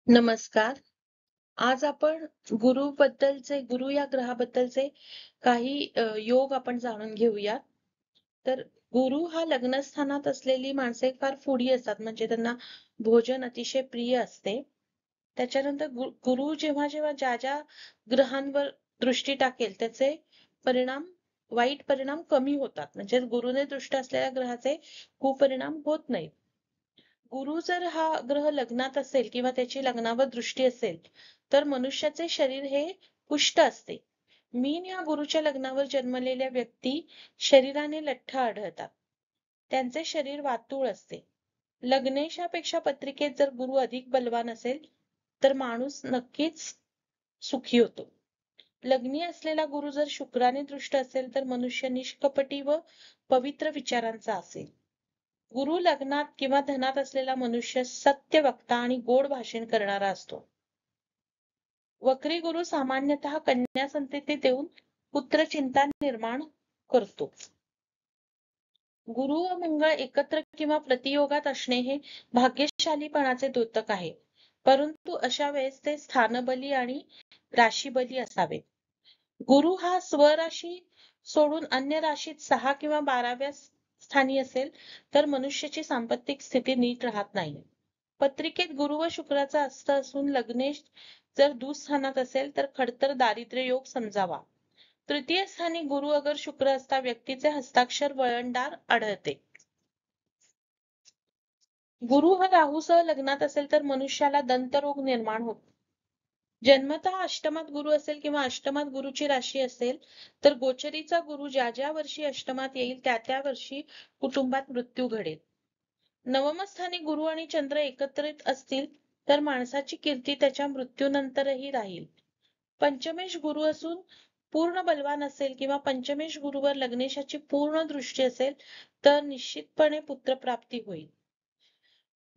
नमस्कार. आज आपण गुरु या ग्रहाबद्दलचे काही योग आपण जाणून घेऊया. तर गुरु हा लग्नस्थानात असलेली माणसे फार फूडी असतात, म्हणजे त्यांना भोजन अतिशय प्रिय असते. त्याच्यानंतर गुरु जेव्हा जेव्हा ज्या ज्या ग्रहांवर दृष्टी टाकेल त्याचे परिणाम वाईट परिणाम कमी होतात. म्हणजे गुरुने दृष्ट असलेल्या ग्रहाचे कुपरिणाम होत नाहीत. गुरु जर हा ग्रह लग्नात असेल किंवा त्याची लग्नावर दृष्टी असेल, तर मनुष्याचे शरीर हे पुष्ट असते. मीन या गुरुच्या लग्नावर जन्मलेल्या व्यक्ती शरीराने लठ्ठ आढळतात. त्यांचे शरीर वातुळ असते. लग्नेशापेक्षा पत्रिकेत जर गुरु अधिक बलवान असेल, तर माणूस नक्कीच सुखी होतो. लग्नी असलेला गुरु जर शुक्राने दृष्ट असेल, तर मनुष्य निष्कपटी व पवित्र विचारांचा असेल. गुरु लग्नात किंवा धनात असलेला मनुष्य सत्य वक्ता आणि गोड भाषण करणारा असतो. वक्री गुरु सामान्यतः कन्या संतती देऊन पुत्रचिंता निर्माण करतो. गुरु व मंगळ एकत्र किंवा प्रतियोगात असणे हे भाग्यशालीपणाचे द्योतक आहे. परंतु अशा वेळेस ते स्थानबली आणि राशीबली असावे. गुरु हा स्वराशी सोडून अन्य राशीत 6 किंवा 12व्या स्थानी असेल, तर मनुष्याची सांपत्तिक स्थिती नीट राहत नाही. पत्रिकेत गुरु व शुक्राचा अस्त असून लग्नेश जर दुःस्थानात असेल, तर खडतर दारिद्र्य योग समजावा. तृतीय स्थानी गुरु अगर शुक्र असता व्यक्तीचे हस्ताक्षर वळणदार आढळते. गुरु हा राहूसह लग्नात असेल, तर मनुष्याला दंतरोग निर्माण होतो. जन्मतः अष्टमात गुरु असेल किंवा अष्टमात गुरुची राशी असेल, तर गोचरीचा गुरु ज्या ज्या वर्षी अष्टमात येईल त्या त्या वर्षी कुटुंबात मृत्यू घडेल. नवमस्थानी गुरु आणि चंद्र एकत्रित असतील, तर माणसाची कीर्ती त्याच्या मृत्यूनंतरही राहील. पंचमेश गुरु असून पूर्ण बलवान असेल किंवा पंचमेश गुरुवर लग्नेशाची पूर्ण दृष्टी असेल, तर निश्चितपणे पुत्रप्राप्ती होईल.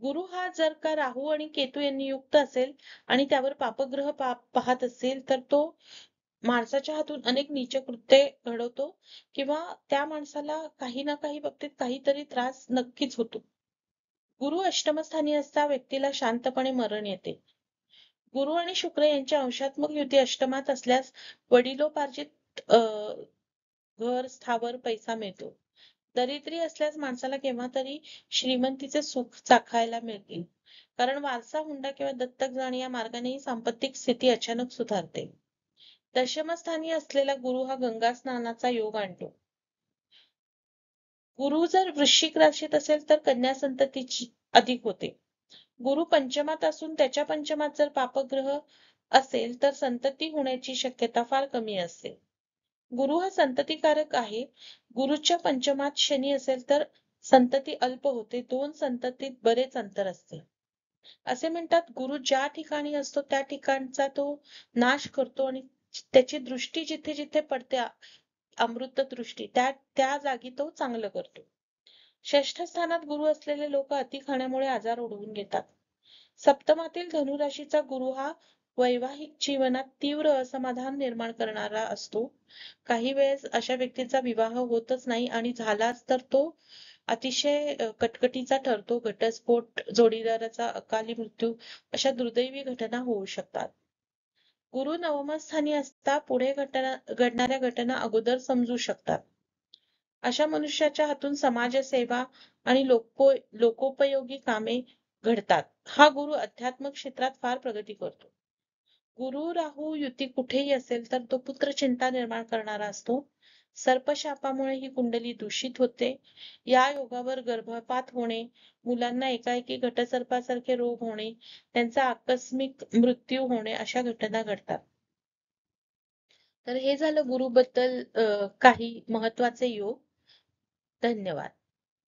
गुरु हा जर का राहू आणि केतू यांनी युक्त असेल आणि त्यावर पापग्रह पाहत असेल, तर तो माणसाच्या हातून अनेक नीच कृत्ये घडवतो किंवा त्या माणसाला काही ना काही बाबतीत काहीतरी त्रास नक्कीच होतो. गुरु अष्टमस्थानी असता व्यक्तीला शांतपणे मरण येते. गुरु आणि शुक्र यांची अंशात्मक युती अष्टमात असल्यास वडिलोपार्जित घर, स्थावर, पैसा मिळतो. दरिद्री असल्यास माणसाला केव्हा तरी श्रीमंतीचे सुख चाखायला मिळतील. कारण वारसा, हुंडा किंवा दत्तक जाणे या मार्गानेही सांपत्तिक स्थिती अचानक सुधारते. दशमस्थानी असलेला गुरु हा गंगा स्नानाचा योग आणतो. गुरु जर वृश्चिक राशीत असेल, तर कन्या संततीची अधिक होते. गुरु पंचमात असून त्याच्या पंचमात जर पापग्रह असेल, तर संतती होण्याची शक्यता फार कमी असते. गुरु हा संततिकारक आहे. गुरुच्या पंचमात शनी असेल, तर संतती अल्प होते. 2 संततीत बरेच अंतर असते. असे म्हणतात, गुरु ज्या ठिकाणी असतो त्या ठिकाणचा तो नाश करतो आणि त्याची दृष्टी जिथे जिथे पडते, अमृत दृष्टी, त्या त्या जागी तो चांगलं करतो. षष्ठ स्थानात गुरु असलेले लोक अति खाण्यामुळे आजार ओढवून घेतात. सप्तमातील धनुराशीचा गुरु हा वैवाहिक जीवनात तीव्र असमाधान निर्माण करणारा असतो. काही वेळेस अशा व्यक्तीचा विवाह होतच नाही आणि झालाच तर तो अतिशय कटकटीचा ठरतो. घटस्फोट, जोडीदाराचा अकाली मृत्यू अशा दुर्दैवी घटना होऊ शकतात. गुरु नवमस्थानी असता पुढे घडणाऱ्या घटना अगोदर समजू शकतात. अशा मनुष्याच्या हातून समाजसेवा आणि लोकोपयोगी कामे घडतात. हा गुरु अध्यात्म क्षेत्रात फार प्रगती करतो. गुरु राहू युती कुठेही असेल, तर तो पुत्रचिंता निर्माण करणारा असतो. सर्पशापामुळे ही कुंडली दूषित होते. या योगावर गर्भपात होणे, मुलांना एकाएकी घटसर्पासारखे रोग होणे, त्यांचा आकस्मिक मृत्यू होणे अशा घटना घडतात. तर हे झालं गुरुबद्दल काही महत्वाचे योग. धन्यवाद.